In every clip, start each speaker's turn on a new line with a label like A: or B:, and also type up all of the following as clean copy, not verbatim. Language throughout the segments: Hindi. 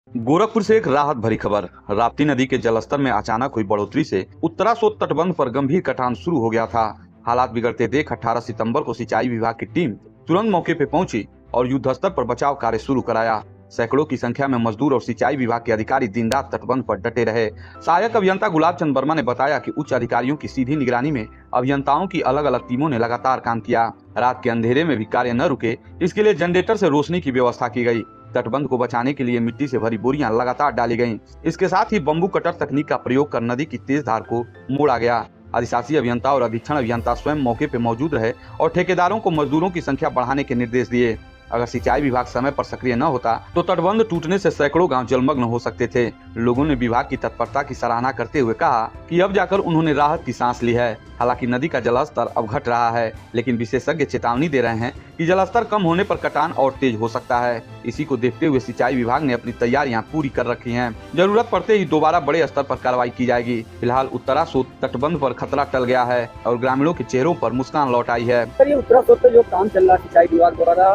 A: गोरखपुर से एक राहत भरी खबर। राप्ती नदी के जलस्तर में अचानक हुई बढ़ोतरी से उत्तरासोत तटबंध पर गंभीर कटान शुरू हो गया था। हालात बिगड़ते देख 18 सितंबर को सिंचाई विभाग की टीम तुरंत मौके पर पहुंची और युद्ध स्तर पर बचाव कार्य शुरू कराया। सैकड़ों की संख्या में मजदूर और सिंचाई विभाग के अधिकारी दिन रात तटबंध पर डटे रहे। सहायक अभियंता गुलाब चंद वर्मा ने बताया कि उच्च अधिकारियों की सीधी निगरानी में अभियंताओं की अलग अलग टीमों ने लगातार काम किया। रात के अंधेरे में भी कार्य न रुके, इसके लिए जनरेटर से रोशनी की व्यवस्था की गई। तटबंध को बचाने के लिए मिट्टी से भरी बोरियां लगातार डाली गईं। इसके साथ ही बम्बू कटर तकनीक का प्रयोग कर नदी की तेज धार को मोड़ा गया। अधिशासी अभियंता और अधीक्षण अभियंता स्वयं मौके पर मौजूद रहे और ठेकेदारों को मजदूरों की संख्या बढ़ाने के निर्देश दिए। अगर सिंचाई विभाग समय पर सक्रिय न होता तो तटबंध टूटने से सैकड़ों गांव जलमग्न हो सकते थे। लोगों ने विभाग की तत्परता की सराहना करते हुए कहा कि अब जाकर उन्होंने राहत की सांस ली है। हालांकि नदी का जलस्तर अब घट रहा है, लेकिन विशेषज्ञ चेतावनी दे रहे हैं कि जलस्तर कम होने पर कटान और तेज हो सकता है। इसी को देखते हुए सिंचाई विभाग ने अपनी तैयारियां पूरी कर रखी हैं। जरूरत पड़ते ही दोबारा बड़े स्तर पर कार्रवाई की जाएगी। फिलहाल उत्तरासोत तटबंध पर खतरा टल गया है और ग्रामीणों के चेहरों पर मुस्कान लौट आई है।
B: उत्तरासोत पे जो काम चल रहा है सिंचाई विभाग द्वारा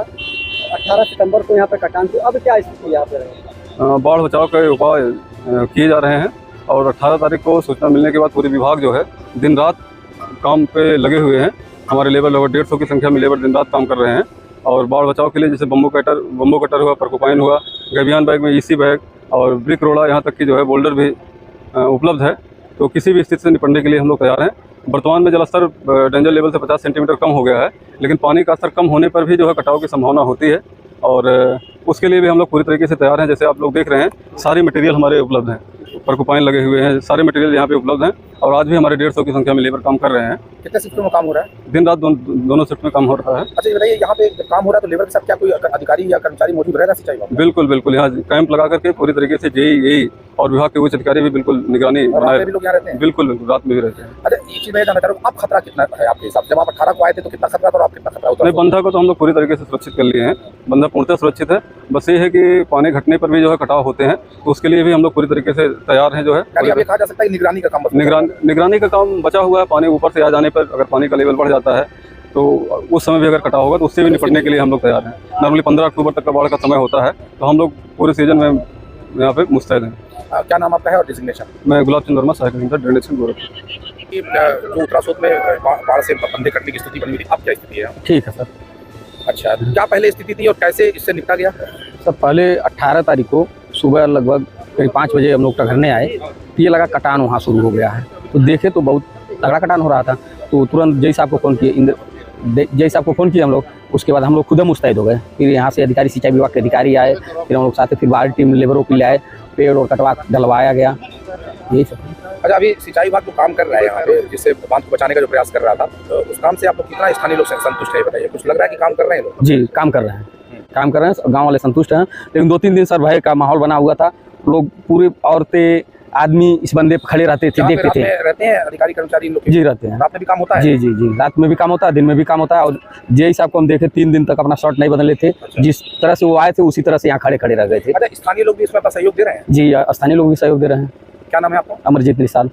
B: 18 सितंबर को यहाँ पे कटान थी, अब क्या स्थिति यहाँ पे?
C: बाढ़ बचाव के उपाय किए जा रहे हैं और 18 तारीख को सूचना मिलने के बाद पूरे विभाग जो है दिन रात काम पे लगे हुए हैं। हमारे लेबर लगभग 150 की संख्या में लेबर दिन रात काम कर रहे हैं और बाढ़ बचाव के लिए जैसे बम्बू कटर हुआ, परकोपाइन हुआ, गैबियन बैग में ईसी बैग और ब्रिक रोड़ा, यहाँ तक कि जो है बोल्डर भी उपलब्ध है। तो किसी भी स्थिति से निपटने के लिए हम लोग तैयार हैं। वर्तमान में जलस्तर डेंजर लेवल से 50 सेंटीमीटर कम हो गया है, लेकिन पानी का स्तर कम होने पर भी जो है कटाव की संभावना होती है और उसके लिए भी हम लोग पूरी तरीके से तैयार हैं। जैसे आप लोग देख रहे हैं, सारी मटेरियल हमारे उपलब्ध हैं, परकोपाइन लगे हुए हैं, सारे मटेरियल यहाँ पे उपलब्ध हैं और आज भी हमारे 150 की संख्या में लेबर काम कर रहे हैं।
B: कितने शिफ्टों में काम हो रहा है?
C: दिन रात दोनों शिफ्ट में काम हो रहा है।
B: अच्छा ये बताइए, यहाँ पे काम हो रहा है तो लेबर के साथ क्या कोई अधिकारी या कर्मचारी मौजूद रहेगा सिंचाई विभाग?
C: बिल्कुल यहाँ कैंप लगा करके पूरी तरीके से जेई और विभाग के उच्च अधिकारी भी बिल्कुल निगरानी बनाए।
B: लोग यहाँ रहते हैं?
C: बिल्कुल रात में भी रहते हैं।
B: अच्छा एक चीज मैं जानना चाह रहा हूँ, अब खतरा कितना है आपके हिसाब से? जब आप 18 को आए थे तो कितना खतरा था और आप कितना खतरा होता है?
C: बंधा को तो हम लोग पूरी तरीके से सुरक्षित कर लिए हैं। बंधा पूर्णतः सुरक्षित है। बस ये है कि पानी घटने पर भी जो है कटाव होते हैं, तो उसके लिए भी हम लोग पूरी तरीके से तैयार हैं। जो है
B: कहा जा सकता है निगरानी का काम
C: निगरानी का काम बचा हुआ है। पानी ऊपर से आ जाने पर अगर पानी का लेवल बढ़ जाता है तो उस समय भी अगर कटाव होगा तो उससे भी निपटने के लिए हम लोग तैयार हैं। नॉर्मली 15 अक्टूबर तक का बाढ़ का समय होता है, तो हम लोग पूरे सीजन में यहाँ पे मुस्तैद हैं।
B: क्या नाम आपका है और डिजिग्नेशन?
C: मैं गुलाब चंद वर्मा, सहायक अभियंता ड्रेनेज गोरखपुर।
B: जो उत्तरासोत में बाढ़ से बंदे कटने की स्थिति बनी हुई थी, अब क्या स्थिति है?
D: ठीक है सर।
B: अच्छा, क्या पहले स्थिति थी और कैसे इससे निपटा गया?
D: सर पहले 18 तारीख को सुबह लगभग करीब 5 बजे हम लोग टहलने आए, तो ये लगा कटान वहाँ शुरू हो गया है। तो देखे तो बहुत तगड़ा कटान हो रहा था, तो तुरंत जय साहब को फ़ोन किए हम लोग। उसके बाद हम लोग खुद मुस्तैद हो गए। फिर यहाँ से अधिकारी, सिंचाई विभाग के अधिकारी आए, फिर हम लोग साथ फिर बाहर टीम लेबरों के लिए आए, पेड़ और कटवा डलवाया गया, यही सब।
B: अच्छा, अभी सिंचाई विभाग तो काम कर रहा है यहाँ पे, जिससे बांध को बचाने का जो प्रयास कर रहा था, तो उस काम से आप लोग कितना स्थानीय लोग संतुष्ट है बताइए? कुछ लग रहा है कि काम कर रहे हैं लोग?
D: जी काम कर रहे हैं, गाँव वाले संतुष्ट हैं। लेकिन 2-3 दिन सर भय का माहौल बना हुआ था। लोग पूरे औरतें आदमी इस बंदे पे खड़े रहते थे, देखते थे।
B: रहते हैं अधिकारी कर्मचारी लोग?
D: जी रहते हैं।
B: रात में भी काम होता है?
D: जी रात में भी काम होता है, दिन में भी काम होता है। और जेई साहब को हम देखे 3 दिन तक अपना शर्ट नहीं बदले थे। अच्छा। जिस तरह से वो आए थे उसी तरह से यहाँ खड़े रह गए थे।
B: अच्छा, स्थानीय लोग भी इसमें सहयोग दे रहे हैं?
D: जी स्थानीय लोग भी सहयोग दे रहे हैं।
B: क्या नाम है आपका?
D: अमरजीत निशाल।